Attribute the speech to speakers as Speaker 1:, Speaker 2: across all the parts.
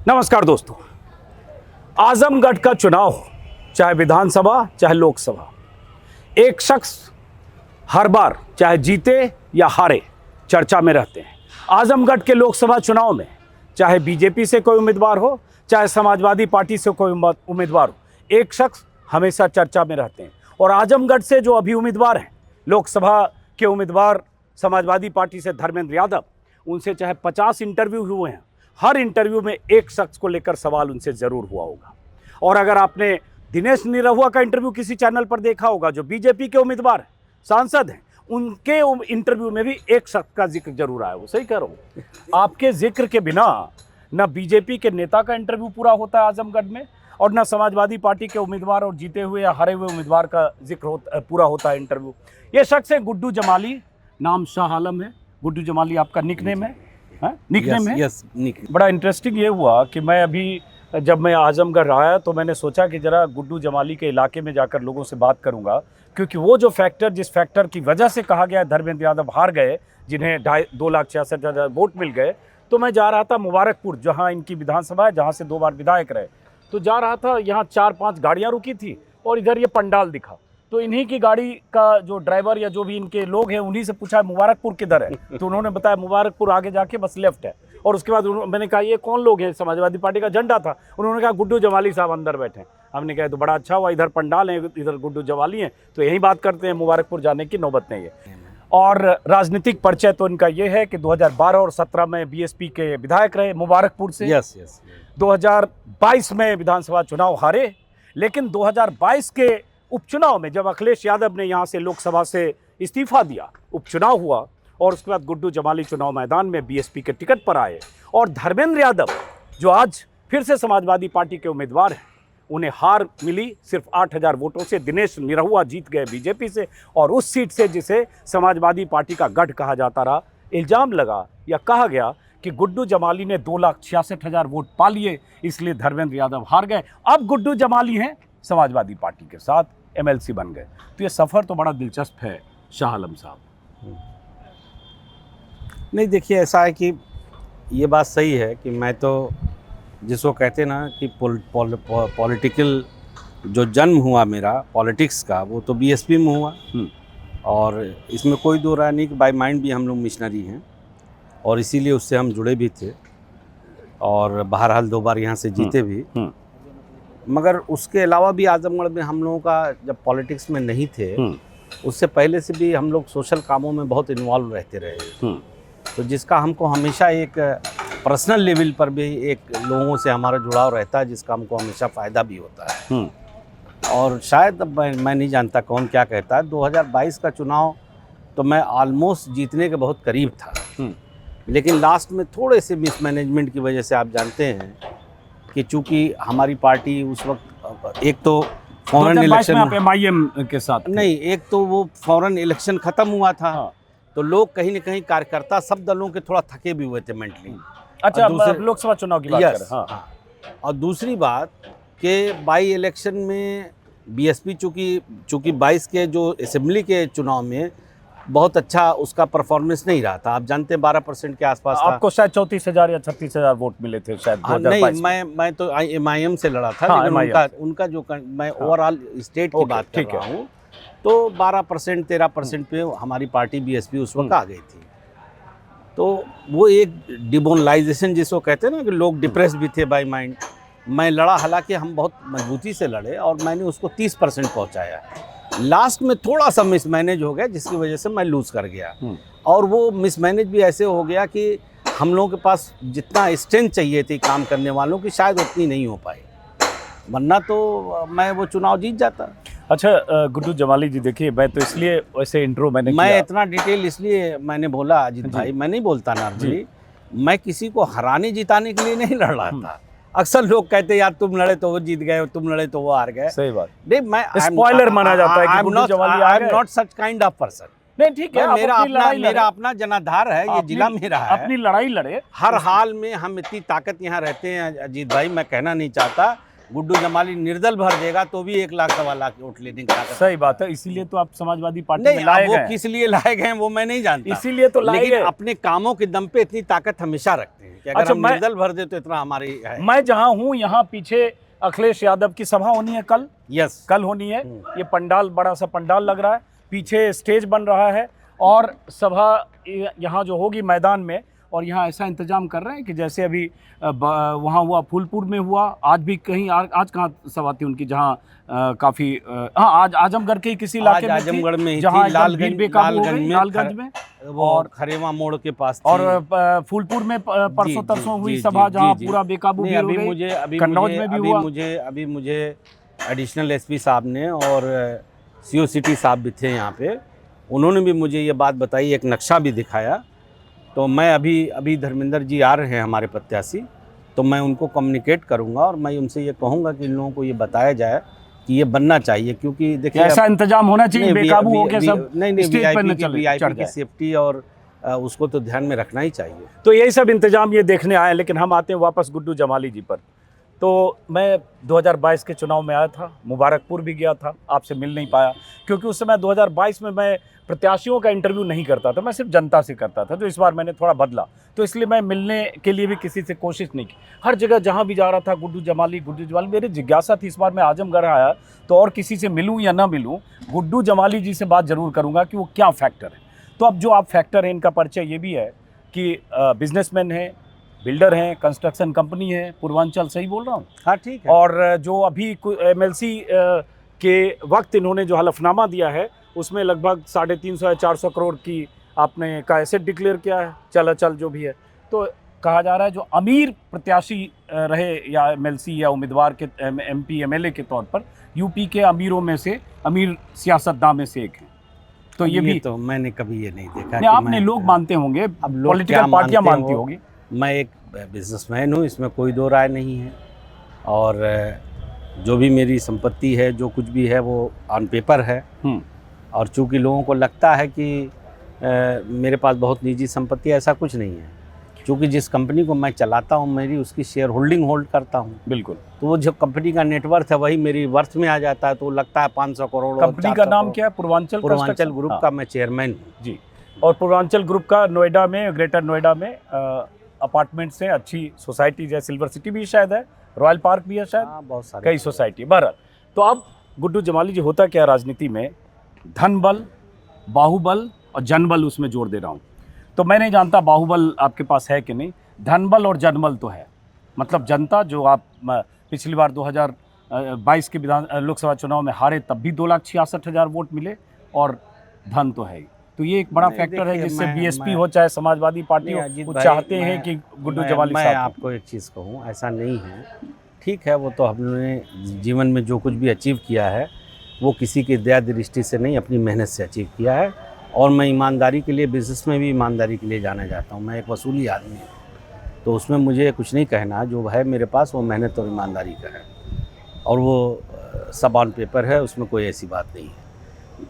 Speaker 1: नमस्कार दोस्तों। आजमगढ़ का चुनाव हो, चाहे विधानसभा चाहे लोकसभा, एक शख्स हर बार चाहे जीते या हारे चर्चा में रहते हैं। आजमगढ़ के लोकसभा चुनाव में चाहे बीजेपी से कोई उम्मीदवार हो, चाहे समाजवादी पार्टी से कोई उम्मीदवार हो, एक शख्स हमेशा चर्चा में रहते हैं। और आजमगढ़ से जो अभी उम्मीदवार हैं, लोकसभा के उम्मीदवार समाजवादी पार्टी से धर्मेंद्र यादव, उनसे चाहे 50 इंटरव्यू हुए हैं, हर इंटरव्यू में एक शख्स को लेकर सवाल उनसे ज़रूर हुआ होगा। और अगर आपने दिनेश निरहुआ का इंटरव्यू किसी चैनल पर देखा होगा, जो बीजेपी के उम्मीदवार हैं, सांसद हैं, उनके इंटरव्यू में भी एक शख्स का जिक्र जरूर आया। वो सही कह रहा हूँ, आपके जिक्र के बिना न बीजेपी के नेता का इंटरव्यू पूरा होता है आजमगढ़ में, और न समाजवादी पार्टी के उम्मीदवार और जीते हुए या हारे हुए उम्मीदवार का जिक्र पूरा होता है इंटरव्यू। ये शख्स है गुड्डू जमाली, नाम शाह आलम है। गुड्डू जमाली आपका निकनेम है? निकनेम है।
Speaker 2: यस,
Speaker 1: बड़ा इंटरेस्टिंग ये हुआ कि मैं अभी जब मैं आजमगढ़ आया तो मैंने सोचा कि ज़रा गुड्डू जमाली के इलाके में जाकर लोगों से बात करूंगा, क्योंकि वो जो फैक्टर, जिस फैक्टर की वजह से कहा गया धर्मेंद्र यादव हार गए, जिन्हें 2,66,000 वोट मिल गए, तो मैं जा रहा था मुबारकपुर, जहाँ इनकी विधानसभा है, जहाँ से 2 बार विधायक रहे। तो जा रहा था, यहाँ 4-5 गाड़ियाँ रुकी थी और इधर ये पंडाल दिखा। तो इन्हीं की गाड़ी का जो ड्राइवर या जो भी इनके लोग हैं, उन्हीं से पूछा मुबारकपुर किधर है, तो उन्होंने बताया मुबारकपुर आगे जाके बस लेफ्ट है। और उसके बाद मैंने कहा ये कौन लोग हैं, समाजवादी पार्टी का झंडा था। उन्होंने कहा गुड्डू जमाली साहब अंदर बैठे हैं। हमने कहा तो बड़ा अच्छा हुआ, इधर पंडाल है, इधर गुड्डू जमाली हैं, तो यही बात करते हैं, मुबारकपुर जाने की नौबत नहीं है। और राजनीतिक परिचय तो इनका ये है कि 2012 और 17 में बीएसपी के विधायक रहे मुबारकपुर से।
Speaker 2: यस।
Speaker 1: 2022 में विधानसभा चुनाव हारे, लेकिन 2022 के उपचुनाव में जब अखिलेश यादव ने यहाँ से लोकसभा से इस्तीफा दिया, उपचुनाव हुआ, और उसके बाद गुड्डू जमाली चुनाव मैदान में बीएसपी के टिकट पर आए। और धर्मेंद्र यादव, जो आज फिर से समाजवादी पार्टी के उम्मीदवार हैं, उन्हें हार मिली सिर्फ 8,000 वोटों से। दिनेश निरहुआ जीत गए बीजेपी से, और उस सीट से जिसे समाजवादी पार्टी का गढ़ कहा जाता रहा, इल्ज़ाम लगा या कहा गया कि गुड्डू जमाली ने 2,66,000 वोट पा लिए, इसलिए धर्मेंद्र यादव हार गए। अब गुड्डू जमाली हैं समाजवादी पार्टी के साथ, एमएलसी बन गए। तो ये सफ़र तो बड़ा दिलचस्प है शाह आलम साहब।
Speaker 2: नहीं, देखिए, ऐसा है कि ये बात सही है कि मैं तो जिसको कहते ना कि पॉलिटिकल जो जन्म हुआ मेरा पॉलिटिक्स का, वो तो बीएसपी में हुआ। और इसमें कोई दो राय नहीं कि बाय माइंड भी हम लोग मिशनरी हैं, और इसीलिए उससे हम जुड़े भी थे, और बहरहाल 2 बार यहाँ से जीते भी। मगर उसके अलावा भी आजमगढ़ में हम लोगों का जब पॉलिटिक्स में नहीं थे, उससे पहले से भी हम लोग सोशल कामों में बहुत इन्वॉल्व रहते रहे। तो जिसका हमको हमेशा एक पर्सनल लेवल पर भी एक लोगों से हमारा जुड़ाव रहता है, जिसका हमको हमेशा फ़ायदा भी होता है। और शायद अब मैं नहीं जानता कौन क्या कहता है, 2022 का चुनाव तो मैं ऑलमोस्ट जीतने के बहुत करीब था, लेकिन लास्ट में थोड़े से मिसमैनेजमेंट की वजह से, आप जानते हैं कि चूँकि हमारी पार्टी उस वक्त, एक तो फौरन इलेक्शन
Speaker 1: आप एमआईएम के साथ
Speaker 2: नहीं, एक तो वो फौरन इलेक्शन ख़त्म हुआ था। तो लोग कहीं न कहीं, कार्यकर्ता सब दलों के थोड़ा थके भी हुए थे मेंटली।
Speaker 1: अच्छा, लोकसभा चुनाव की बात कर रहे हैं। हाँ।
Speaker 2: और दूसरी बात कि बाई इलेक्शन में बीएसपी चूँकि 22 के जो असेंबली के चुनाव में बहुत अच्छा उसका परफॉर्मेंस नहीं रहा था। आप जानते हैं 12% के आसपास था।
Speaker 1: आपको शायद 34,000 या 36,000 वोट मिले थे शायद 2022
Speaker 2: नहीं, मैं तो एमआईएम से लड़ा था।
Speaker 1: हाँ,
Speaker 2: लेकिन उनका जो मैं ओवरऑल स्टेट की बात कर रहा हूँ, तो 12% 13% पे हमारी पार्टी बीएसपी उस वक्त आ गई थी। तो वो एक डिमोरलाइजेशन जिसको कहते हैं ना, कि लोग डिप्रेस भी थे बाय माइंड। मैं लड़ा, हालांकि हम बहुत मजबूती से लड़े, और मैंने उसको 30% पहुंचाया। लास्ट में थोड़ा सा मिसमैनेज हो गया, जिसकी वजह से मैं लूज़ कर गया। और वो मिसमैनेज भी ऐसे हो गया कि हम लोगों के पास जितना स्ट्रेंथ चाहिए थी काम करने वालों की, शायद उतनी नहीं हो पाई, वरना तो मैं वो चुनाव जीत जाता।
Speaker 1: अच्छा गुड्डू जमाली जी, देखिए, मैं तो इसलिए वैसे इंट्रो मैं
Speaker 2: इतना डिटेल इसलिए मैंने बोला, अजीत भाई, मैं नहीं बोलता नॉर्मली, मैं किसी को हराने जिताने के लिए नहीं लड़ रहा था। अक्सर लोग कहते हैं यार तुम लड़े तो वो जीत गए, तुम लड़े तो वो हार गए।
Speaker 1: सही बात
Speaker 2: नहीं, मैं
Speaker 1: स्पॉइलर माना जाता है कि गुड्डू जमाली आ गए।
Speaker 2: I am not such kind of person.
Speaker 1: नहीं, ठीक है,
Speaker 2: मेरा अपना जनाधार है, ये जिला मेरा है,
Speaker 1: अपनी लड़ाई लड़े।
Speaker 2: हर हाल में हम इतनी ताकत यहाँ रहते हैं अजीत भाई, मैं कहना नहीं चाहता गुड्डू जमाली निर्दल भर देगा तो भी 1 लाख सवा लाख वोट लेने की ताकत।
Speaker 1: सही बात है, इसीलिए तो आप समाजवादी पार्टी
Speaker 2: नहीं,
Speaker 1: में लाए
Speaker 2: अब वो
Speaker 1: गए।
Speaker 2: किस लिए लाए गए हैं वो मैं नहीं जानता,
Speaker 1: इसीलिए तो लाए
Speaker 2: लेकिन
Speaker 1: गए।
Speaker 2: अपने कामों के दम पे इतनी ताकत हमेशा रखते हैं कि अगर
Speaker 1: अच्छा,
Speaker 2: हम निर्दल भर दे तो इतना हमारी है।
Speaker 1: मैं जहां हूं यहाँ पीछे अखिलेश यादव की सभा होनी है कल,
Speaker 2: यस,
Speaker 1: कल होनी है। ये पंडाल, बड़ा सा पंडाल लग रहा है, पीछे स्टेज बन रहा है और सभा यहाँ जो होगी मैदान में, और यहाँ ऐसा इंतजाम कर रहे हैं कि जैसे अभी वहाँ हुआ, फूलपुर में हुआ, आज भी कहीं आज कहाँ सभा थी उनकी, जहाँ काफ़ी हाँ, आज आजमगढ़ के किसी इलाके में
Speaker 2: आजमगढ़ में ही
Speaker 1: जहाँ
Speaker 2: थी,
Speaker 1: लालगंज में
Speaker 2: और खरेवा मोड़ के पास थी।
Speaker 1: और फूलपुर में परसों तरसों हुई सभा जहाँ पूरा बेकाबू भी हो गई। कन्नौज में भी हुआ।
Speaker 2: अभी मुझे एडिशनल एसपी साहब ने और सीओ सिटी साहब भी थे यहाँ पे, उन्होंने भी मुझे ये बात बताई, एक नक्शा भी दिखाया। तो मैं अभी धर्मेंद्र जी आ रहे हैं हमारे प्रत्याशी, तो मैं उनको कम्युनिकेट करूंगा और मैं उनसे ये कहूंगा कि इन लोगों को ये बताया जाए कि ये बनना चाहिए, क्योंकि देखिए
Speaker 1: ऐसा इंतजाम होना चाहिए, बेकाबू होकर सब
Speaker 2: नहीं
Speaker 1: स्टेज पर न चले,
Speaker 2: वीआईपी की सेफ्टी और उसको तो ध्यान में रखना ही चाहिए।
Speaker 1: तो यही सब इंतजाम ये देखने आए। लेकिन हम आते हैं वापस गुड्डू जमाली जी पर। तो मैं 2022 के चुनाव में आया था, मुबारकपुर भी गया था, आपसे मिल नहीं पाया क्योंकि उस समय 2022 में मैं प्रत्याशियों का इंटरव्यू नहीं करता था, मैं सिर्फ जनता से करता था। तो इस बार मैंने थोड़ा बदला, तो इसलिए मैं मिलने के लिए भी किसी से कोशिश नहीं की। हर जगह जहाँ भी जा रहा था गुड्डू जमाली, मेरी जिज्ञासा थी। इस बार मैं आजमगढ़ आया तो और किसी से मिलूँ या ना मिलूँ, गुड्डू जमाली जी से बात ज़रूर करूँगा कि वो क्या फैक्टर है। तो अब जो आप फैक्टर है, इनका परिचय ये भी है कि बिजनेसमैन है, बिल्डर हैं, कंस्ट्रक्शन कंपनी है, पूर्वांचल, सही बोल रहा हूँ?
Speaker 2: हाँ, ठीक है।
Speaker 1: और जो अभी एमएलसी के वक्त इन्होंने जो हलफनामा दिया है उसमें लगभग 350 या 400 करोड़ की आपने का एसेट डिक्लेयर किया है, चल जो भी है। तो कहा जा रहा है जो अमीर प्रत्याशी रहे या एमएलसी या उम्मीदवार के एमपी एमएलए के तौर पर यूपी के अमीरों में से, अमीर सियासतदान में से एक है। तो ये भी
Speaker 2: तो मैंने कभी ये नहीं देखा।
Speaker 1: नहीं, आपने लोग मानते होंगे, पॉलिटिकल पार्टियां मानती होगी।
Speaker 2: मैं एक बिजनेसमैन हूँ, इसमें कोई दो राय नहीं है। और जो भी मेरी संपत्ति है, जो कुछ भी है, वो ऑन पेपर है। और चूंकि लोगों को लगता है कि मेरे पास बहुत निजी संपत्ति है, ऐसा कुछ नहीं है। चूंकि जिस कंपनी को मैं चलाता हूँ, मेरी उसकी शेयर होल्डिंग होल्ड करता हूँ।
Speaker 1: बिल्कुल।
Speaker 2: तो वो जो कंपनी का नेटवर्थ है वही मेरी वर्थ में आ जाता है, तो लगता है 500 करोड़।
Speaker 1: कंपनी का नाम क्या है?
Speaker 2: पूर्वांचल ग्रुप का मैं चेयरमैन हूँ
Speaker 1: जी। और पूर्वांचल ग्रुप का नोएडा में, ग्रेटर नोएडा में अपार्टमेंट्स हैं, अच्छी सोसाइटी है, सिल्वर सिटी भी शायद है, रॉयल पार्क भी है शायद,
Speaker 2: बहुत सारे
Speaker 1: कई सोसाइटी। बहरहाल, तो अब गुड्डू जमाली जी, होता क्या राजनीति में, धन बल, बाहुबल और जनबल, उसमें जोड़ दे रहा हूँ। तो मैं नहीं जानता बाहुबल आपके पास है कि नहीं, धनबल और जनबल तो है। मतलब जनता जो आप पिछली बार 2022 के लोकसभा चुनाव में हारे, तब भी 2,66,000 वोट मिले, और धन तो है ही। तो ये एक बड़ा फैक्टर है जिससे बीएसपी हो चाहे समाजवादी पार्टी हो, वो चाहते हैं कि गुड्डू जमाली साहब।
Speaker 2: मैं आपको एक चीज़ कहूँ, ऐसा नहीं है। ठीक है, वो तो हमने जीवन में जो कुछ भी अचीव किया है वो किसी की दया दृष्टि से नहीं, अपनी मेहनत से अचीव किया है। और मैं ईमानदारी के लिए, बिज़नेस में भी ईमानदारी के लिए जाना जाता हूँ। मैं एक वसूली आदमी हूँ, तो उसमें मुझे कुछ नहीं कहना। जो है मेरे पास वो मेहनत और ईमानदारी का है, और वो सब ऑन पेपर है, उसमें कोई ऐसी बात नहीं है।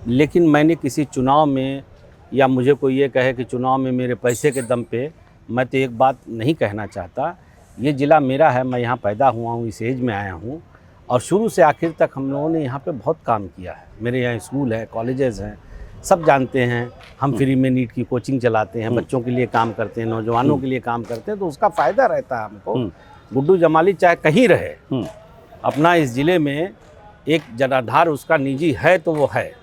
Speaker 2: लेकिन मैंने किसी चुनाव में, या मुझे कोई ये कहे कि चुनाव में मेरे पैसे के दम पे, मैं तो एक बात नहीं कहना चाहता। ये ज़िला मेरा है, मैं यहाँ पैदा हुआ हूँ, इस एज में आया हूँ, और शुरू से आखिर तक हम लोगों ने यहाँ पे बहुत काम किया है। मेरे यहाँ स्कूल है, कॉलेजेस हैं, सब जानते हैं। हम फ्री में नीट की कोचिंग चलाते हैं, बच्चों के लिए काम करते हैं, नौजवानों के लिए काम करते हैं, तो उसका फ़ायदा रहता है हमको। गुड्डू जमाली चाहे कहीं रहे, अपना इस ज़िले में एक जनाधार उसका निजी है तो वो है।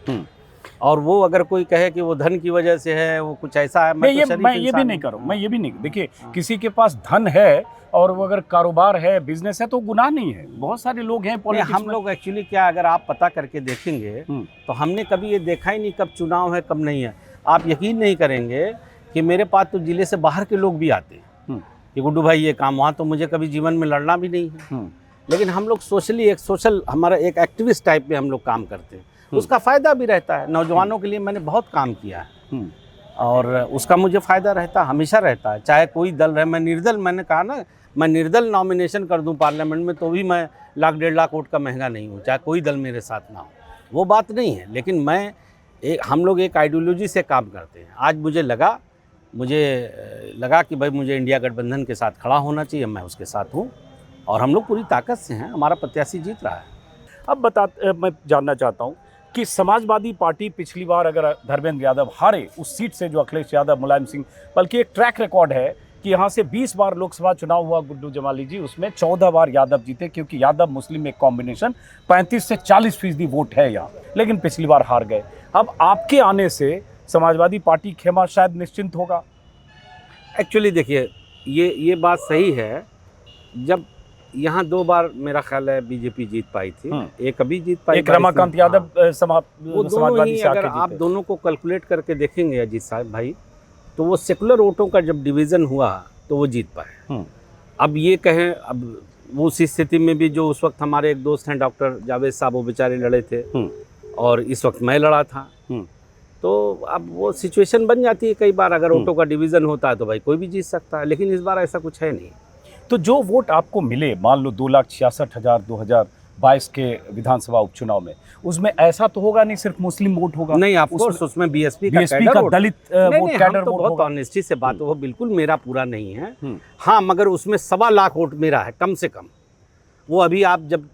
Speaker 2: और वो अगर कोई कहे कि वो धन की वजह से है, वो कुछ ऐसा है, मैं ये भी नहीं करूँ। मैं ये भी नहीं, देखिए, किसी के पास धन है और वो अगर कारोबार है, बिजनेस है, तो गुनाह नहीं है। बहुत सारे लोग हैं पॉलिटिक्स में। हम लोग एक्चुअली क्या, अगर आप पता करके देखेंगे तो हमने कभी ये देखा ही नहीं कब चुनाव है कब नहीं है। आप यकीन नहीं करेंगे कि मेरे पास तो जिले से बाहर के लोग भी आते हैं कि गुड्डू भाई ये काम, वहाँ तो मुझे कभी जीवन में लड़ना भी नहीं है। लेकिन हम लोग सोशल हमारा एक एक्टिविस्ट टाइप में हम लोग काम करते हैं, उसका फ़ायदा भी रहता है। नौजवानों के लिए मैंने बहुत काम किया है, और उसका मुझे फ़ायदा रहता, हमेशा रहता है, चाहे कोई दल रहे। मैं निर्दल, मैंने कहा ना, मैं निर्दल नॉमिनेशन कर दूं पार्लियामेंट में तो भी मैं 1,00,000 1.5 लाख वोट का महंगा नहीं हूं, चाहे कोई दल मेरे साथ ना हो, वो बात नहीं है। लेकिन हम लोग एक आइडियोलॉजी से काम करते हैं। आज मुझे लगा कि भाई मुझे इंडिया गठबंधन के साथ खड़ा होना चाहिए, मैं उसके साथ हूँ। और हम लोग पूरी ताकत से हैं, हमारा प्रत्याशी जीत रहा है।
Speaker 1: अब मैं जानना चाहता हूं कि समाजवादी पार्टी पिछली बार अगर धर्मेंद्र यादव हारे उस सीट से जो अखिलेश यादव, मुलायम सिंह, बल्कि एक ट्रैक रिकॉर्ड है कि यहाँ से 20 बार लोकसभा चुनाव हुआ गुड्डू जमाली जी, उसमें 14 बार यादव जीते, क्योंकि यादव मुस्लिम एक कॉम्बिनेशन 35 से 40% वोट है यहाँ, लेकिन पिछली बार हार गए। अब आपके आने से समाजवादी पार्टी खेमा शायद निश्चिंत होगा।
Speaker 2: एक्चुअली देखिए, ये बात सही है। जब यहाँ 2 बार मेरा ख्याल है बीजेपी जीत पाई थी, एक अभी जीत पाई,
Speaker 1: एक रमाकांत यादव
Speaker 2: वो दोनों ही, अगर आप
Speaker 1: जीते।
Speaker 2: दोनों को कैलकुलेट करके देखेंगे अजीत साहब भाई, तो वो सेकुलर वोटों का जब डिवीज़न हुआ तो वो जीत पाए। अब ये कहें, अब वो उसी स्थिति में भी जो उस वक्त हमारे एक दोस्त हैं डॉक्टर जावेद साहब, वो बेचारे लड़े थे और इस वक्त मैं लड़ा था, तो अब वो सिचुएशन बन जाती है कई बार। अगर वोटों का डिवीज़न होता है तो भाई कोई भी जीत सकता है, लेकिन इस बार ऐसा कुछ है नहीं।
Speaker 1: तो जो वोट आपको मिले, मान लो 2,66,000 2022 के विधानसभा उपचुनाव में, उसमें ऐसा तो होगा नहीं सिर्फ मुस्लिम वोट होगा?
Speaker 2: नहीं, ऑफ कोर्स उसमें बीएसपी का
Speaker 1: दलित वोट, कैडर वोट,
Speaker 2: बहुत ऑनेस्टी से बात, वो बिल्कुल मेरा पूरा नहीं है। हाँ, मगर उसमें 1.25 लाख वोट मेरा है कम से कम। वो अभी आप जब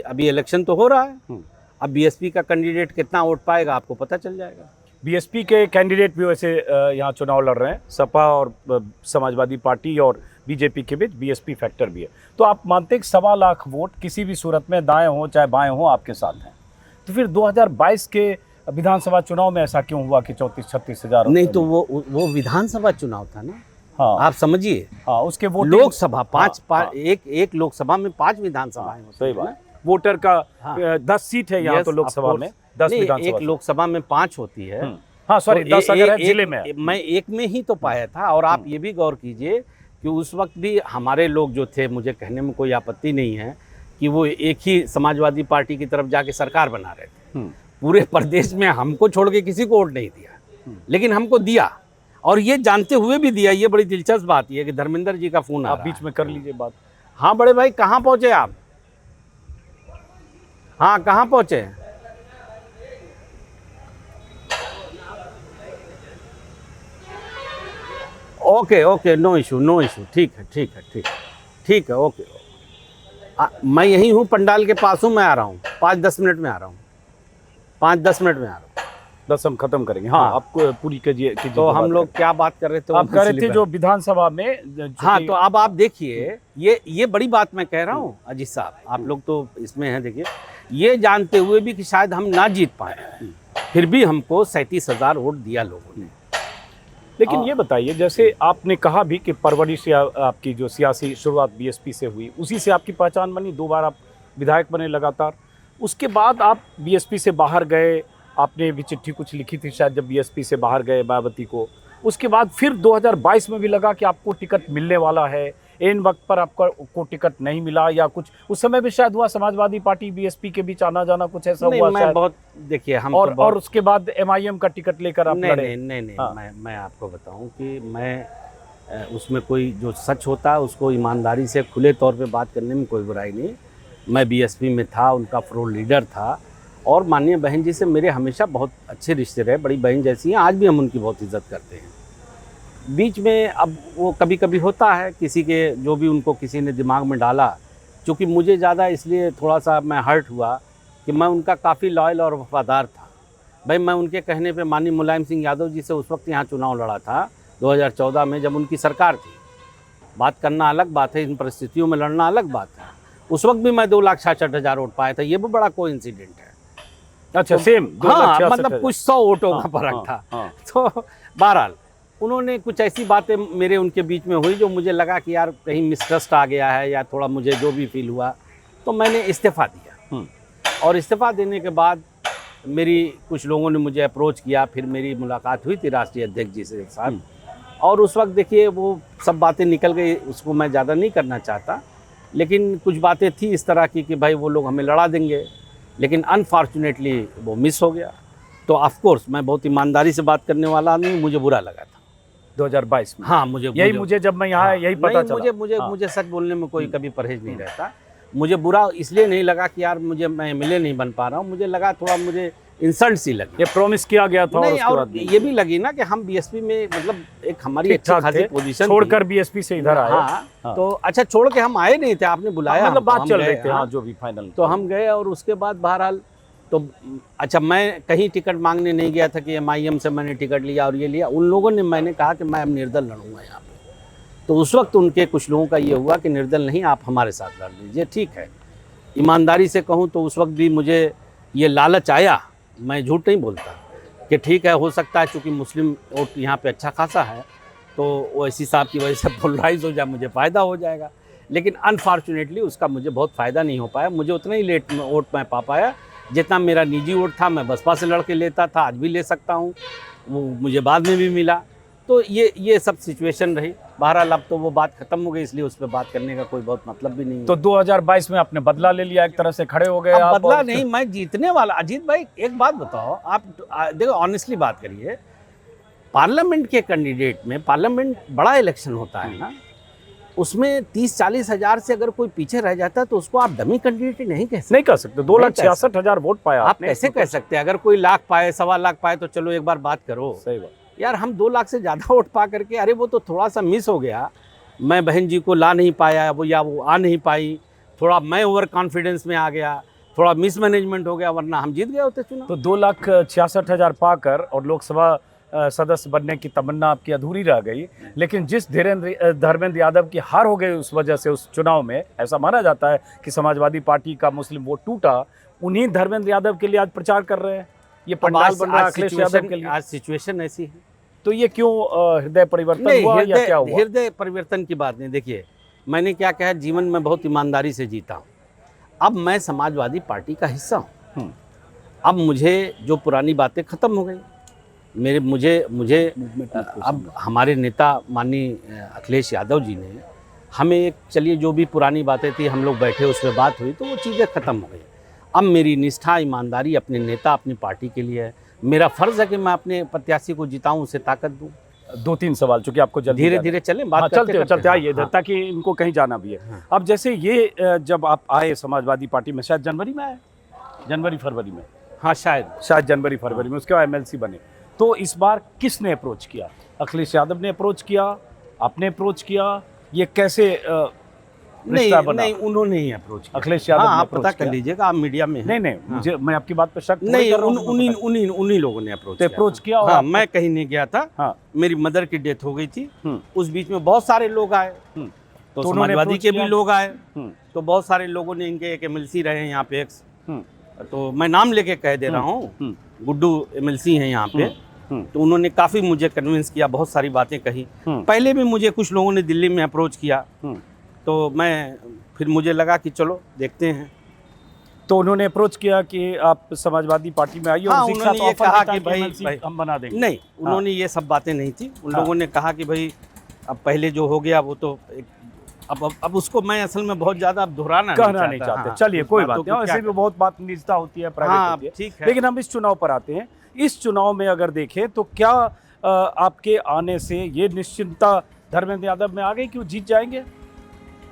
Speaker 2: अभी इलेक्शन तो हो रहा है, अब बीएसपी का कैंडिडेट कितना वोट पाएगा आपको पता चल जाएगा।
Speaker 1: बीएसपी के कैंडिडेट भी वैसे यहाँ चुनाव लड़ रहे हैं, सपा और समाजवादी पार्टी और बीजेपी के बीच बीएसपी फैक्टर भी है। तो आप मानते हैं कि 1.25 लाख वोट किसी भी सूरत में, दाएं हो चाहे बाएं हो, आपके साथ हैं? तो फिर 2022 के विधानसभा चुनाव में ऐसा क्यों हुआ कि 34-36 हज़ार?
Speaker 2: नहीं, तो वो विधानसभा चुनाव था ना।
Speaker 1: हाँ,
Speaker 2: आप समझिए।
Speaker 1: हाँ, उसके वोट
Speaker 2: लोकसभा एक लोकसभा में 5 विधानसभाएं होती
Speaker 1: सही बात। वोटर का 10 सीट है यहाँ, तो लोकसभा में 10 विधानसभा,
Speaker 2: एक लोकसभा में 5 होती है।
Speaker 1: हाँ सॉरी, 10 अगर है जिले में।
Speaker 2: मैं एक में ही तो पाया था। और आप ये भी गौर कीजिए कि उस वक्त भी हमारे लोग जो थे, मुझे कहने में कोई आपत्ति नहीं है कि वो एक ही समाजवादी पार्टी की तरफ जाके सरकार बना रहे थे। पूरे प्रदेश में हमको छोड़ के किसी को वोट नहीं दिया, लेकिन हमको दिया, और ये जानते हुए भी दिया। ये बड़ी दिलचस्प बात ये है कि धर्मेंद्र जी का फोन
Speaker 1: आप बीच में कर लीजिए बात।
Speaker 2: हाँ बड़े भाई, कहाँ पहुँचे आप? हाँ, कहाँ पहुँचे? ओके, नो इशू, ठीक है, ओके। मैं यहीं हूँ, पंडाल के पास हूँ, मैं आ रहा हूँ 5-10 मिनट में आ रहा हूँ। 5-10 मिनट में आ रहा हूँ।
Speaker 1: 10 हम खत्म करेंगे। हाँ, आपको पूरी कीजिए।
Speaker 2: तो हम लोग क्या बात कर रहे थे?
Speaker 1: आप कह रहे थे जो विधानसभा में।
Speaker 2: हाँ, तो अब आप देखिए, ये बड़ी बात मैं कह रहा हूँ अजीत साहब, आप लोग तो इसमें हैं। देखिए, ये जानते हुए भी कि शायद हम ना जीत पाए, फिर भी हमको 37,000 वोट दिया लोगों ने।
Speaker 1: लेकिन ये बताइए, जैसे आपने कहा भी कि परवरिश या आपकी जो सियासी शुरुआत बीएसपी से हुई, उसी से आपकी पहचान बनी, 2 बार आप विधायक बने लगातार। उसके बाद आप बीएसपी से बाहर गए, आपने भी चिट्ठी कुछ लिखी थी शायद जब बीएसपी से बाहर गए मायावती को। उसके बाद फिर 2022 में भी लगा कि आपको टिकट मिलने वाला है, इन वक्त पर आपको टिकट नहीं मिला, या कुछ उस समय भी शायद हुआ समाजवादी पार्टी बीएसपी के बीच आना जाना, कुछ ऐसा हुआ
Speaker 2: मैं बहुत, देखिए हम
Speaker 1: और उसके बाद एमआईएम का टिकट लेकर आप लड़े।
Speaker 2: नहीं, मैं आपको बताऊं कि मैं उसमें कोई जो सच होता है उसको ईमानदारी से खुले तौर पे बात करने में कोई बुराई नहीं। मैं बीएसपी में था, उनका फ्लोर लीडर था, और माननीय बहन जी से मेरे हमेशा बहुत अच्छे रिश्ते रहे, बड़ी बहन जैसी हैं। आज भी हम उनकी बहुत इज्जत करते हैं। बीच में अब वो कभी कभी होता है, किसी के जो भी उनको किसी ने दिमाग में डाला, क्योंकि मुझे ज़्यादा इसलिए थोड़ा सा मैं हर्ट हुआ कि मैं उनका काफ़ी लॉयल और वफादार था। भाई, मैं उनके कहने पे माननीय मुलायम सिंह यादव जी से उस वक्त यहाँ चुनाव लड़ा था 2014 में, जब उनकी सरकार थी। बात करना अलग बात है, इन परिस्थितियों में लड़ना अलग बात है। उस वक्त भी मैं 2,66,000 वोट पाया था। ये भी बड़ा कोइंसिडेंट है।
Speaker 1: अच्छा, सेम?
Speaker 2: हाँ, मतलब कुछ 100 वोटों का फर्क था। तो बहरहाल उन्होंने कुछ ऐसी बातें मेरे उनके बीच में हुई जो मुझे लगा कि यार कहीं मिसट्रस्ट आ गया है, या थोड़ा मुझे जो भी फील हुआ, तो मैंने इस्तीफ़ा दिया। और इस्तीफ़ा देने के बाद मेरी कुछ लोगों ने मुझे अप्रोच किया, फिर मेरी मुलाकात हुई थी राष्ट्रीय अध्यक्ष जी से साथ, और उस वक्त देखिए वो सब बातें निकल गई, उसको मैं ज़्यादा नहीं करना चाहता, लेकिन कुछ बातें थी इस तरह की कि भाई वो लोग हमें लड़ा देंगे, लेकिन अनफॉर्चुनेटली वो मिस हो गया। तो ऑफ कोर्स मैं बहुत ईमानदारी से बात करने वाला आदमी, मुझे बुरा लगा था
Speaker 1: 2022 में।
Speaker 2: हाँ,
Speaker 1: मुझे जब मैं यहाँ यही पता चला।
Speaker 2: मुझे सच बोलने में कोई कभी परहेज नहीं रहता। मुझे बुरा इसलिए नहीं लगा कि यार मैं एमएलए नहीं बन पा रहा हूँ, मुझे लगा थोड़ा मुझे इंसल्ट सी लगी।
Speaker 1: ये प्रॉमिस किया गया था और
Speaker 2: नहीं,
Speaker 1: उसके
Speaker 2: और
Speaker 1: बाद भी
Speaker 2: ये भी लगी ना कि हम बीएसपी में मतलब एक हमारी अच्छी
Speaker 1: ठीक-ठाक
Speaker 2: खासी
Speaker 1: थे,
Speaker 2: पोजीशन
Speaker 1: छोड़कर बीएसपी से इधर आए।
Speaker 2: हाँ, तो अच्छा छोड़ के हम आए नहीं थे, आपने बुलाया
Speaker 1: मतलब
Speaker 2: हमको,
Speaker 1: बात
Speaker 2: हम
Speaker 1: चल
Speaker 2: गए,
Speaker 1: रही थी,
Speaker 2: हाँ।
Speaker 1: हाँ जो भी फाइनल।
Speaker 2: तो हम गए और उसके बाद बहरहाल तो अच्छा मैं कहीं टिकट मांगने नहीं गया था कि MIM से मैंने टिकट लिया और ये लिया। उन लोगों ने, मैंने कहा कि मैं अब निर्दल लड़ूंगा यहाँ पे। तो उस वक्त उनके कुछ लोगों का ये हुआ कि निर्दल नहीं, आप हमारे साथ लड़ लीजिए। ठीक है, ईमानदारी से कहूँ तो उस वक्त भी मुझे ये लालच आया, मैं झूठ नहीं बोलता, कि ठीक है हो सकता है चूँकि मुस्लिम वोट यहाँ पे अच्छा खासा है तो वो इसी साहब की वजह से पोलराइज हो जाए, मुझे फ़ायदा हो जाएगा। लेकिन अनफॉर्चुनेटली उसका मुझे बहुत फ़ायदा नहीं हो पाया। मुझे उतना ही लेट वोट मैं पा पाया जितना मेरा निजी वोट था। मैं बसपा से लड़ के लेता था, आज भी ले सकता हूँ, वो मुझे बाद में भी मिला। तो ये सब सिचुएशन रही। बहरहाल अब तो वो बात खत्म हो गई, इसलिए उस पर बात करने का कोई बहुत मतलब भी नहीं है।
Speaker 1: तो 2022 में आपने बदला ले लिया, एक तरह से खड़े हो गए
Speaker 2: अब
Speaker 1: आप।
Speaker 2: बदला
Speaker 1: और-
Speaker 2: नहीं, मैं जीतने वाला। अजीत भाई एक बात बताओ, आप देखो ऑनेस्टली बात करिए, पार्लियामेंट के कैंडिडेट में, पार्लियामेंट बड़ा इलेक्शन होता है ना, उसमें 30-40 हज़ार से अगर कोई पीछे रह जाता है तो उसको आप डमी कैंडिडेट नहीं कह सकते।
Speaker 1: नहीं कर सकते। 2,66,000 वोट पाया
Speaker 2: आप
Speaker 1: आपने,
Speaker 2: कैसे कह सकते हैं? अगर कोई लाख पाए, 1.25 लाख पाए तो चलो एक बार बात करो।
Speaker 1: सही बात।
Speaker 2: यार हम 2 लाख से ज़्यादा वोट पा करके, अरे वो तो थोड़ा सा मिस हो गया, मैं बहन जी को ला नहीं पाया, वो या वो आ नहीं पाई, थोड़ा मैं ओवर कॉन्फिडेंस में आ गया, थोड़ा मिसमैनेजमेंट हो गया, वरना हम जीत गए होते चुनाव।
Speaker 1: तो 2,66,000 पाकर और लोकसभा सदस्य बनने की तमन्ना आपकी अधूरी रह गई। लेकिन जिस धर्मेंद्र यादव की हार हो गई उस वजह से उस चुनाव में, ऐसा माना जाता है कि समाजवादी पार्टी का मुस्लिम वोट टूटा, उन्हीं धर्मेंद्र यादव के लिए आज प्रचार कर रहे हैं। ये पंडाल बन रहा है अखिलेश यादव के लिए।
Speaker 2: आज सिचुएशन ऐसी है।
Speaker 1: तो ये क्यों हृदय परिवर्तन
Speaker 2: नहीं,
Speaker 1: हुआ या क्या हुआ?
Speaker 2: हृदय परिवर्तन की बात नहीं। देखिए मैंने क्या कहा, जीवन में बहुत ईमानदारी से जीता हूँ। अब मैं समाजवादी पार्टी का हिस्सा हूँ। अब मुझे जो पुरानी बातें खत्म हो गई। मुझे अब हमारे नेता माननीय अखिलेश यादव जी ने हमें एक, चलिए जो भी पुरानी बातें थी हम लोग बैठे उस पर बात हुई तो वो चीज़ें ख़त्म हो गई। अब मेरी निष्ठा ईमानदारी अपने नेता, अपनी पार्टी के लिए है। मेरा फ़र्ज़ है कि मैं अपने प्रत्याशी को जिताऊं, उसे ताकत दूं।
Speaker 1: 2-3 सवाल, चूंकि आपको जल्दी
Speaker 2: धीरे
Speaker 1: जाना है।
Speaker 2: धीरे चलें, बात
Speaker 1: हाँ,
Speaker 2: करते
Speaker 1: चलते आइए इधर,
Speaker 2: हाँ।
Speaker 1: ताकि इनको कहीं जाना भी है। अब जैसे ये जब आप आए समाजवादी पार्टी में, शायद जनवरी में आए, जनवरी-फरवरी में,
Speaker 2: हाँ शायद
Speaker 1: जनवरी-फरवरी में, उसके बाद MLC बने। तो इस बार किसने अप्रोच किया? अखिलेश यादव ने अप्रोच किया, आपने अप्रोच किया, ये कैसे रिश्ता बना?
Speaker 2: नहीं, उन्होंने ही अप्रोच किया।
Speaker 1: अखिलेश यादव
Speaker 2: हाँ,
Speaker 1: ने
Speaker 2: आप पता
Speaker 1: अप्रोच
Speaker 2: कर
Speaker 1: किया?
Speaker 2: लीजिएगा, आप मीडिया में हैं।
Speaker 1: नहीं, मुझे, मैं आपकी बात पर शक थोड़ी
Speaker 2: नहीं,
Speaker 1: कर रहा हूँ, मुझे पता है।
Speaker 2: उन्हीं लोगों ने अप्रोच
Speaker 1: तो अप्रोच किया और
Speaker 2: हाँ,
Speaker 1: आपको-
Speaker 2: मैं कहीं नहीं गया था।
Speaker 1: हाँ।
Speaker 2: मेरी मदर की डेथ हो गई थी,
Speaker 1: हम्म।
Speaker 2: उस बीच में बहुत सारे लोग आए,
Speaker 1: हम्म।
Speaker 2: तो
Speaker 1: तो उन्होंने
Speaker 2: समाजवादी
Speaker 1: approach
Speaker 2: के
Speaker 1: किया?
Speaker 2: भी लोग आए,
Speaker 1: हम्म।
Speaker 2: तो बहुत सारे लोगों ने, इनके एक MLC रहे हैं यहाँ पे एक्स,
Speaker 1: हम्म।
Speaker 2: तो मैं नाम लेके कह दे रहा हूँ, गुड्डू MLC हैं यहाँ पे। तो उन्होंने काफ़ी मुझे कन्विंस किया, बहुत सारी बातें कही। पहले भी मुझे कुछ लोगों ने दिल्ली में अप्रोच किया, तो मैं फिर मुझे लगा कि चलो देखते हैं।
Speaker 1: तो उन्होंने अप्रोच किया कि आप समाजवादी पार्टी में आइए,
Speaker 2: हाँ,
Speaker 1: और उसी के
Speaker 2: उन्होंने
Speaker 1: साथ
Speaker 2: ये
Speaker 1: ऑफर
Speaker 2: कहा
Speaker 1: देता
Speaker 2: कि
Speaker 1: कि
Speaker 2: भाई
Speaker 1: MLC हम बना देंगे।
Speaker 2: नहीं, उन्होंने ये सब बातें नहीं थी। उन
Speaker 1: हाँ।
Speaker 2: लोगों ने कहा कि भाई अब पहले जो हो गया वो तो अब उसको मैं असल में बहुत ज़्यादा अब दोहराना
Speaker 1: कहना नहीं चाहते।
Speaker 2: हाँ,
Speaker 1: चलिए
Speaker 2: उस
Speaker 1: कोई
Speaker 2: बातों
Speaker 1: बात नहीं,
Speaker 2: को
Speaker 1: ऐसे
Speaker 2: क्या
Speaker 1: भी बहुत बात निजता होती है, प्राइवेट
Speaker 2: हाँ,
Speaker 1: होती है।
Speaker 2: ठीक है।
Speaker 1: लेकिन हम इस चुनाव पर आते हैं। इस चुनाव में अगर देखें तो क्या आपके आने से ये निश्चिंतता धर्मेंद्र यादव में आ गई कि वो जीत जाएंगे?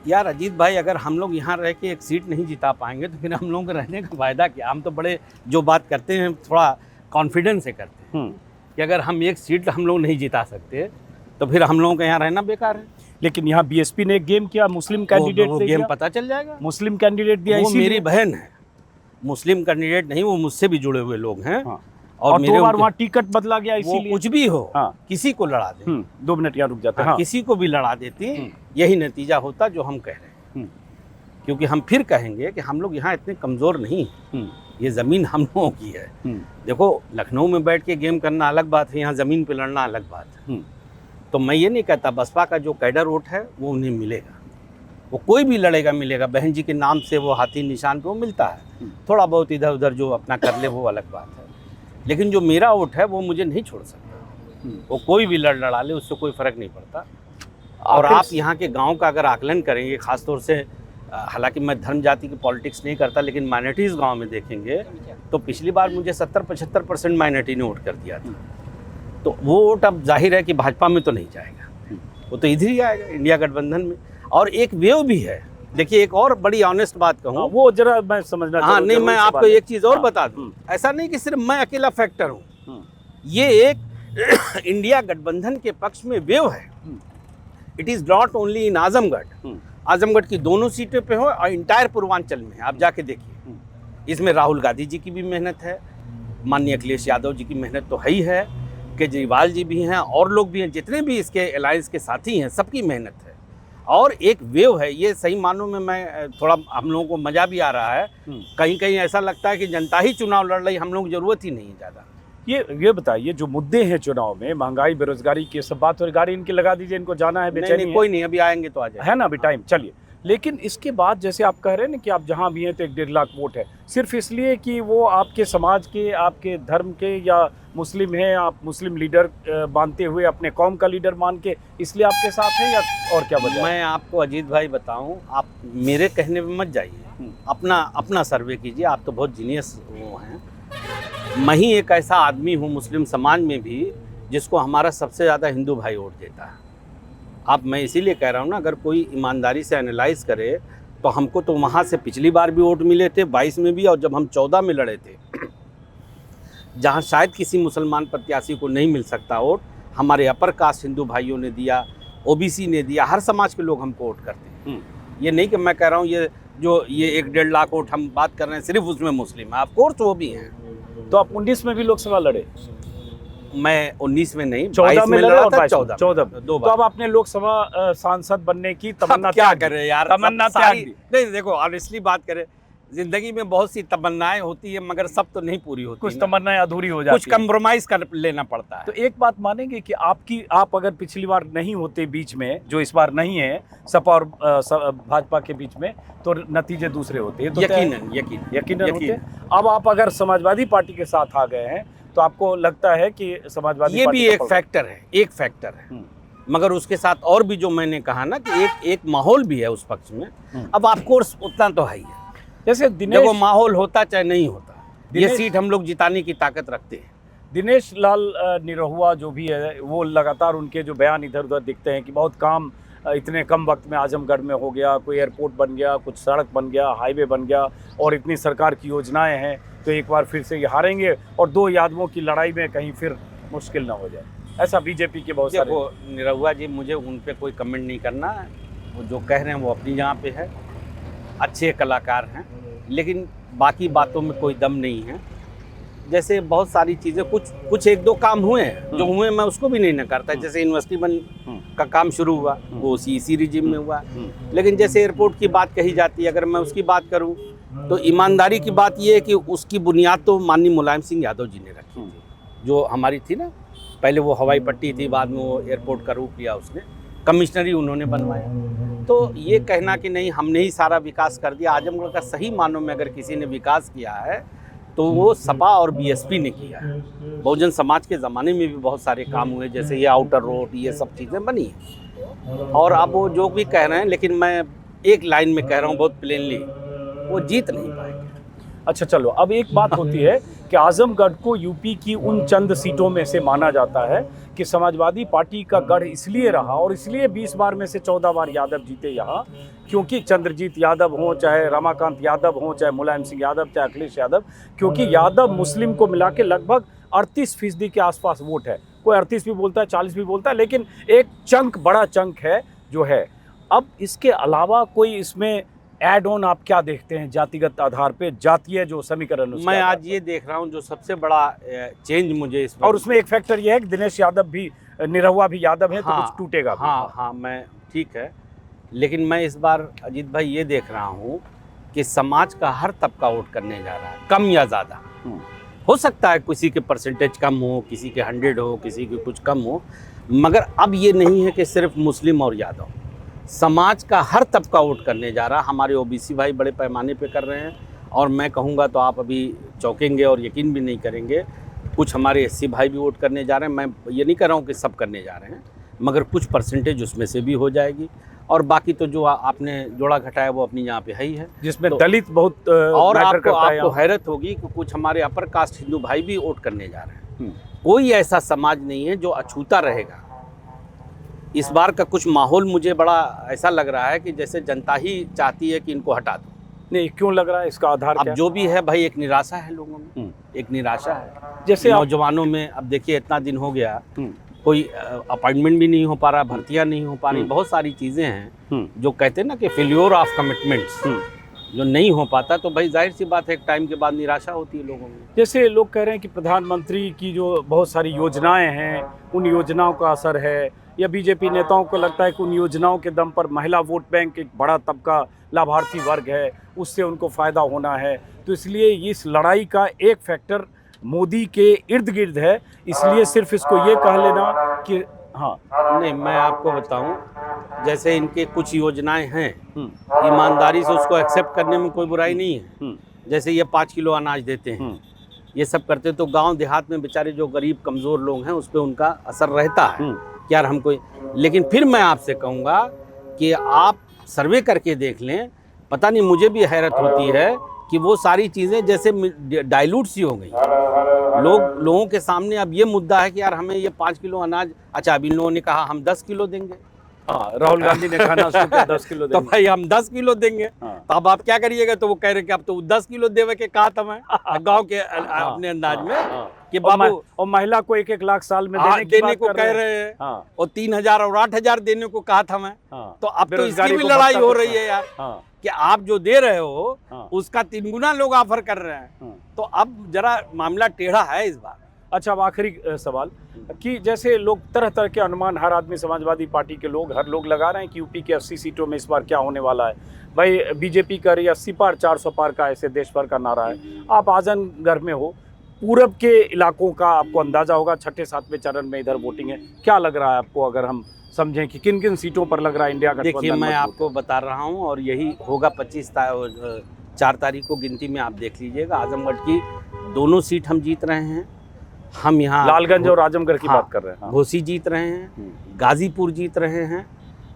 Speaker 2: यार अजीत भाई, अगर हम लोग यहाँ रह के एक सीट नहीं जिता पाएंगे तो फिर हम लोगों को रहने का फायदा क्या? हम तो बड़े जो बात करते हैं थोड़ा कॉन्फिडेंस से करते हैं कि अगर हम एक सीट हम लोग नहीं जिता सकते तो फिर हम लोगों का यहाँ रहना बेकार है।
Speaker 1: लेकिन यहाँ BSP ने एक गेम किया, मुस्लिम कैंडिडेट
Speaker 2: वो
Speaker 1: दे
Speaker 2: गेम
Speaker 1: दिया।
Speaker 2: पता चल जाएगा।
Speaker 1: मुस्लिम कैंडिडेट दिया,
Speaker 2: वो
Speaker 1: इसीलिए।
Speaker 2: मेरी बहन है, मुस्लिम कैंडिडेट नहीं, वो मुझसे भी जुड़े हुए लोग हैं।
Speaker 1: हाँ।
Speaker 2: और
Speaker 1: और
Speaker 2: मेरे
Speaker 1: 2 बार
Speaker 2: उनके-
Speaker 1: वहाँ टिकट बदला गया,
Speaker 2: वो
Speaker 1: इसीलिए।
Speaker 2: कुछ भी हो,
Speaker 1: हाँ।
Speaker 2: किसी को लड़ा दे,
Speaker 1: 2 मिनट यहाँ रुक जाते हैं। हाँ।
Speaker 2: किसी को भी लड़ा देती, यही नतीजा होता जो हम कह रहे हैं। क्योंकि हम फिर कहेंगे कि हम लोग यहाँ इतने कमज़ोर नहीं हैं, ये ज़मीन हम लोगों की है। देखो, लखनऊ में बैठ के गेम करना अलग बात है, यहाँ ज़मीन पे लड़ना अलग बात है। तो मैं ये नहीं कहता, बसपा का जो कैडर वोट है वो उन्हें मिलेगा, वो कोई भी लड़ेगा मिलेगा। बहन जी के नाम से वो हाथी निशान पे वो मिलता है, थोड़ा बहुत इधर उधर जो अपना कर ले वो अलग बात है। लेकिन जो मेरा वोट है वो मुझे नहीं छोड़ सकता, वो कोई भी लड़ा ले, उससे कोई फ़र्क नहीं पड़ता। और आप यहाँ के गाँव का अगर आकलन करेंगे, ख़ासतौर से, हालांकि मैं धर्म जाति की पॉलिटिक्स नहीं करता, लेकिन माइनॉरिटीज़ गांव में देखेंगे तो पिछली बार मुझे 70-75% माइनॉरिटी ने वोट कर दिया था। तो वो वोट अब जाहिर है कि भाजपा में तो नहीं जाएगा, वो तो इधर ही आएगा, इंडिया गठबंधन में। और एक वेव भी है देखिए एक और बड़ी ऑनेस्ट बात कहूँ,
Speaker 1: वो जरा मैं समझना
Speaker 2: हाँ नहीं, मैं आपको एक चीज़ और बता दूँ,
Speaker 1: हम्म।
Speaker 2: ऐसा नहीं कि सिर्फ मैं अकेला फैक्टर हूँ,
Speaker 1: हम्म।
Speaker 2: ये एक इंडिया गठबंधन के पक्ष में वेव है। It is not only in Azamgarh, Azamgarh की दोनों सीटों पे हो और इंटायर पूर्वांचल में, आप जाके देखिए। इसमें राहुल गांधी जी की भी मेहनत है, माननीय अखिलेश यादव जी की मेहनत तो है ही है, केजरीवाल जी भी हैं और लोग भी हैं, जितने भी इसके अलायंस के साथी हैं सबकी मेहनत है। और एक वेव है, ये सही मानों में मैं थोड़ा, हम लोगों को मज़ा भी आ रहा है, कहीं कहीं ऐसा लगता है कि जनता ही चुनाव लड़ रही, हम लोग जरूरत ही नहीं है ज़्यादा।
Speaker 1: ये बताइए, जो मुद्दे हैं चुनाव में, महंगाई, बेरोजगारी की सब बात, और गाड़ी इनकी लगा दीजिए, इनको जाना है, बेचैनी है।
Speaker 2: कोई नहीं, अभी आएंगे तो आ जाए,
Speaker 1: है ना अभी टाइम, चलिए। लेकिन इसके बाद जैसे आप कह रहे हैं ना कि आप जहाँ भी हैं तो 1.5 लाख वोट है, सिर्फ इसलिए कि वो आपके समाज के, आपके धर्म के, या मुस्लिम हैं, आप मुस्लिम लीडर मानते हुए, अपने कौम का लीडर मान के, इसलिए आपके साथ हैं, या और क्या वजह है?
Speaker 2: मैं आपको अजीत भाई बताऊं, आप मेरे कहने में मत जाइए, अपना सर्वे कीजिए, आप तो बहुत जीनियस वो हैं। मैं ही एक ऐसा आदमी हूं मुस्लिम समाज में भी जिसको हमारा सबसे ज़्यादा हिंदू भाई वोट देता है। अब मैं इसीलिए कह रहा हूं ना, अगर कोई ईमानदारी से एनालाइज करे तो हमको तो वहाँ से पिछली बार भी वोट मिले थे, 22 में भी, और जब हम 14 में लड़े थे, जहाँ शायद किसी मुसलमान प्रत्याशी को नहीं मिल सकता वोट, हमारे अपर कास्ट हिंदू भाइयों ने दिया, ओबीसी ने दिया, हर समाज के लोग हमको वोट करते हैं। ये नहीं कि मैं कह रहा हूँ ये 1.5 लाख वोट हम बात कर रहे हैं सिर्फ उसमें मुस्लिम है, ऑफ कोर्स वो भी हैं।
Speaker 1: तो आप 19 में भी लोकसभा लड़े?
Speaker 2: मैं 19 में नहीं,
Speaker 1: 14 में लड़ा था, 14
Speaker 2: दो
Speaker 1: बार। तो अब आपने लोकसभा सांसद बनने की तमन्ना
Speaker 2: क्या करे यार,
Speaker 1: तमन्ना त्याग दी?
Speaker 2: नहीं देखो, ऑनेस्टली बात करें, जिंदगी में बहुत सी तमन्नाएं होती है, मगर सब तो नहीं पूरी होती,
Speaker 1: कुछ तमन्नाएं अधूरी हो जाती,
Speaker 2: कुछ कंप्रोमाइज कर लेना पड़ता है।
Speaker 1: तो एक बात मानेंगे कि आप अगर पिछली बार नहीं होते बीच में, जो इस बार नहीं है सपा और भाजपा के बीच में, तो नतीजे दूसरे होते हैं? तो यकीनन होते। अब आप अगर समाजवादी पार्टी के साथ आ गए हैं तो आपको लगता है कि समाजवादी
Speaker 2: ये भी एक फैक्टर है, मगर उसके साथ और भी जो मैंने कहा ना कि एक माहौल भी है उस पक्ष में। अब ऑफ कोर्स उतना तो है ही है,
Speaker 1: जैसे
Speaker 2: देखो माहौल होता चाहे नहीं होता, ये सीट हम लोग जिताने की ताकत रखते हैं।
Speaker 1: दिनेश लाल निरहुआ जो भी है, वो लगातार उनके जो बयान इधर उधर दिखते हैं कि बहुत काम इतने कम वक्त में आजमगढ़ में हो गया, कोई एयरपोर्ट बन गया, कुछ सड़क बन गया, हाईवे बन गया, और इतनी सरकार की योजनाएं हैं, तो एक बार फिर से ये हारेंगे और 2 यादवों की लड़ाई में कहीं फिर मुश्किल ना हो जाए, ऐसा बीजेपी के बहुत सारे।
Speaker 2: वो निरहुआ जी, मुझे उन पे कोई कमेंट नहीं करना है, वो जो कह रहे हैं वो अपनी जगह पे है, अच्छे कलाकार हैं, लेकिन बाकी बातों में कोई दम नहीं है। जैसे बहुत सारी चीज़ें, कुछ 1-2 काम हुए हैं जो हुए, मैं उसको भी नहीं नकारता। जैसे यूनिवर्सिटी का काम शुरू हुआ, वो इसी रिजिम में हुआ, लेकिन जैसे एयरपोर्ट की बात कही जाती है, अगर मैं उसकी बात करूं तो ईमानदारी की बात ये है कि उसकी बुनियाद तो माननीय मुलायम सिंह यादव जी ने रखी थी, जो हमारी थी ना, पहले वो हवाई पट्टी थी, बाद में वो एयरपोर्ट का रूप लिया उसने, कमिश्नरी उन्होंने बनवाया। तो ये कहना कि नहीं हमने ही सारा विकास कर दिया, आजमगढ़ का सही मानों में अगर किसी ने विकास किया है तो वो सपा और बीएसपी ने किया है। बहुजन समाज के ज़माने में भी बहुत सारे काम हुए, जैसे ये आउटर रोड, ये सब चीज़ें बनी हैं। और अब वो जो भी कह रहे हैं, लेकिन मैं एक लाइन में कह रहा हूँ बहुत प्लेनली, वो जीत नहीं पाएंगे।
Speaker 1: अच्छा चलो, अब एक बात होती है कि आजमगढ़ को यूपी की उन चंद सीटों में से माना जाता है कि समाजवादी पार्टी का गढ़ इसलिए रहा, और इसलिए 20 बार में से 14 बार यादव जीते यहाँ, क्योंकि चंद्रजीत यादव हों, चाहे रमाकांत यादव हों, चाहे मुलायम सिंह यादव, चाहे अखिलेश यादव, क्योंकि यादव मुस्लिम को मिला के लगभग 38% के आसपास वोट है। कोई 38 भी बोलता है, 40 भी बोलता है, लेकिन एक चंक, बड़ा चंक है जो है। अब इसके अलावा कोई इसमें ऐड ऑन आप क्या देखते हैं जातिगत आधार पे, जातीय जो समीकरण?
Speaker 2: मैं आज ये देख रहा हूँ जो सबसे बड़ा चेंज मुझे इस,
Speaker 1: और उसमें एक फैक्टर ये है कि दिनेश यादव भी, निरहुआ भी यादव है, तो कुछ टूटेगा।
Speaker 2: हाँ, मैं ठीक है, लेकिन मैं इस बार अजीत भाई ये देख रहा हूँ कि समाज का हर तबका वोट करने जा रहा है, कम या ज़्यादा। हो सकता है किसी के परसेंटेज कम हो, किसी के 100 हो, किसी के कुछ कम हो, मगर अब ये नहीं है कि सिर्फ मुस्लिम और यादव, समाज का हर तबका वोट करने जा रहा। हमारे ओबीसी भाई बड़े पैमाने पे कर रहे हैं, और मैं कहूँगा तो आप अभी चौंकेंगे और यकीन भी नहीं करेंगे, कुछ हमारे एससी भाई भी वोट करने जा रहे हैं। मैं ये नहीं कर रहा हूँ कि सब करने जा रहे हैं, मगर कुछ परसेंटेज उसमें से भी हो जाएगी, और बाकी तो जो आपने जोड़ा घटाया वो अपनी यहाँ पे है ही है,
Speaker 1: जिसमें तो दलित बहुत
Speaker 2: और आपको हैरत होगी कि कुछ हमारे अपर कास्ट हिंदू भाई भी वोट करने जा रहे हैं। कोई ऐसा समाज नहीं है जो अछूता रहेगा, इस बार का कुछ माहौल मुझे बड़ा ऐसा लग रहा है कि जैसे जनता ही चाहती है कि इनको हटा दो।
Speaker 1: नहीं, क्यों लग रहा है? इसका आधार
Speaker 2: अब
Speaker 1: क्या?
Speaker 2: जो भी है भाई, एक निराशा है लोगों में, एक निराशा है
Speaker 1: जैसे आप
Speaker 2: नौजवानों में। अब देखिए इतना दिन हो गया, कोई अपॉइंटमेंट भी नहीं हो पा रहा, भर्तियां नहीं हो पा रही, बहुत सारी चीज़ें हैं जो कहते हैं ना कि फेल्योर ऑफ कमिटमेंट्स, जो नहीं हो पाता, तो भाई जाहिर सी बात है एक टाइम के बाद निराशा होती है लोगों में।
Speaker 1: जैसे लोग कह रहे हैं कि प्रधानमंत्री की जो बहुत सारी योजनाएं हैं, उन योजनाओं का असर है, या बीजेपी नेताओं को लगता है कि उन योजनाओं के दम पर महिला वोट बैंक एक बड़ा तबका लाभार्थी वर्ग है, उससे उनको फ़ायदा होना है, तो इसलिए इस लड़ाई का एक फैक्टर मोदी के इर्द गिर्द है, इसलिए सिर्फ इसको ये कह लेना कि हाँ।
Speaker 2: नहीं, मैं आपको बताऊं, जैसे इनके कुछ योजनाएं हैं, ईमानदारी से उसको एक्सेप्ट करने में कोई बुराई नहीं है। जैसे ये 5 किलो अनाज देते हैं, ये सब करते, तो गांव देहात में बेचारे जो गरीब कमज़ोर लोग हैं उस पर उनका असर रहता है कि यार हमको। लेकिन फिर मैं आपसे कहूँगा कि आप सर्वे करके देख लें, पता नहीं, मुझे भी हैरत होती है कि वो सारी चीज़ें जैसे डाइल्यूट सी हो गई। लोगों के सामने अब ये मुद्दा है कि यार हमें ये 5 किलो अनाज, अच्छा अब इन लोगों ने कहा हम 10 किलो देंगे।
Speaker 1: हाँ, राहुल गांधी ने कहा ना 10 किलो
Speaker 2: तो भाई हम 10 किलो देंगे।
Speaker 1: हाँ।
Speaker 2: तो अब आप क्या करिएगा? तो वो कह रहे कि अब तो 10 किलो देवे के कहा था मैं गाँव के अपने अंदाज में कि बाबू,
Speaker 1: और महिला को 1-1 लाख साल में
Speaker 2: देने को कह रहे हैं, और 3,000 और 8,000 देने को कहा था मैं। तो अब तो इसकी भी लड़ाई हो रही है यार कि आप जो दे रहे हो उसका 3 गुना लोग ऑफर कर रहे हैं। तो अब जरा मामला टेढ़ा है इस बार।
Speaker 1: अच्छा, अब आखिरी सवाल कि जैसे लोग तरह तरह के अनुमान, हर आदमी, समाजवादी पार्टी के लोग, हर लोग लगा रहे हैं कि यूपी की 80 सीटों में इस बार क्या होने वाला है। भाई बीजेपी कर रही है 80 पार, 400 पार का ऐसे देश भर का नारा है। आप आजमगढ़ में हो, पूरब के इलाकों का आपको अंदाजा होगा, 6ठे-7वें चरण में इधर वोटिंग है, क्या लग रहा है आपको? अगर हम समझें कि किन किन सीटों पर लग रहा है इंडिया गठबंधन?
Speaker 2: देखिए, मैं आपको बता रहा हूँ, और यही होगा 4 तारीख को गिनती में, आप देख लीजिएगा। आजमगढ़ की दोनों सीट हम जीत रहे हैं। हम यहाँ
Speaker 1: लालगंज और आजमगढ़ की बात कर रहे हैं।
Speaker 2: घोसी जीत रहे हैं, गाजीपुर जीत रहे हैं,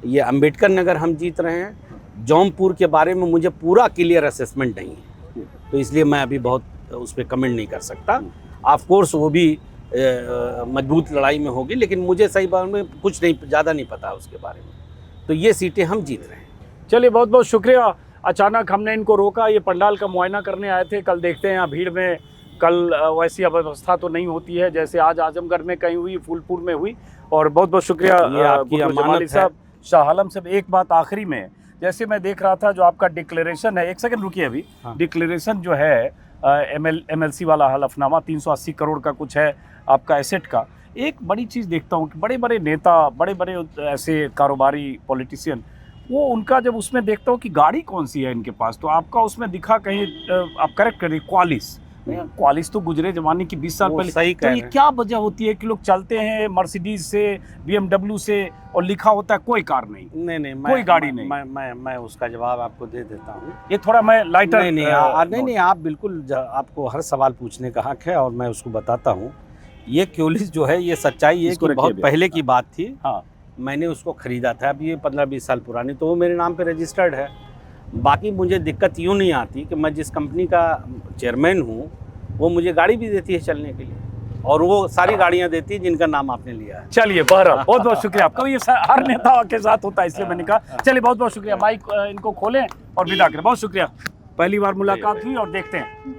Speaker 2: ये अंबेडकर नगर हम जीत रहे हैं। जौनपुर के बारे में मुझे पूरा क्लियर असेसमेंट नहीं है, तो इसलिए मैं अभी बहुत उस पर कमेंट नहीं कर सकता। ऑफ कोर्स वो भी मजबूत लड़ाई में होगी, लेकिन मुझे सही बात में कुछ नहीं, ज़्यादा नहीं पता उसके बारे में। तो ये सीटें हम जीत रहे हैं।
Speaker 1: चलिए, बहुत बहुत शुक्रिया। अचानक हमने इनको रोका, ये पंडाल का मुआयना करने आए थे। कल देखते हैं यहाँ भीड़ में, कल वैसी अव्यवस्था तो नहीं होती है जैसे आज आजमगढ़ में कहीं हुई, फूलपुर में हुई। और बहुत बहुत शुक्रिया
Speaker 2: आपकी
Speaker 1: जमाली साहब, शाह आलम साहब। एक बात आखिरी में, जैसे मैं देख रहा था जो आपका डिक्लेरेशन है, 1 सेकंड रुकिए अभी। डिक्लेरेशन जो है MLC वाला हलफनामा 380 करोड़ का कुछ है आपका एसेट का। एक बड़ी चीज़ देखता हूँ कि बड़े बड़े नेता, बड़े बड़े ऐसे कारोबारी पॉलिटिशियन, वो उनका जब उसमें देखता हूँ कि गाड़ी कौन सी है इनके पास, तो आपका उसमें दिखा कहीं, आप करेक्ट करिए, क्वालिस तो गुजरे जमाने की 20 साल पहले।
Speaker 2: सही
Speaker 1: तो ये क्या वजह होती है कि लोग चलते हैं मर्सिडीज से, BMW से, और लिखा होता है कोई कार नहीं?
Speaker 2: नहीं,
Speaker 1: कोई गाड़ी नहीं।
Speaker 2: मैं उसका जवाब आपको दे देता हूँ।
Speaker 1: ये थोड़ा मैं लाइटर
Speaker 2: नहीं, आप बिल्कुल, आपको हर सवाल पूछने का हक है और मैं उसको बताता हूँ। ये क्यूलिस जो है, ये सच्चाई है कि बहुत पहले की बात थी। हाँ, मैंने उसको ख़रीदा था, अब ये 15-20 साल पुरानी, तो वो मेरे नाम पे रजिस्टर्ड है। बाकी मुझे दिक्कत यूँ नहीं आती कि मैं जिस कंपनी का चेयरमैन हूँ वो मुझे गाड़ी भी देती है चलने के लिए, और वो सारी गाड़ियाँ देती है जिनका नाम आपने लिया है।
Speaker 1: चलिए, बहरहाल बहुत बहुत शुक्रिया आपका। ये हर नेता के साथ होता है, इसलिए मैंने कहा। चलिए, बहुत बहुत शुक्रिया। माइक इनको खोलें और विदा करें। बहुत शुक्रिया, पहली बार मुलाकात हुई और देखते हैं।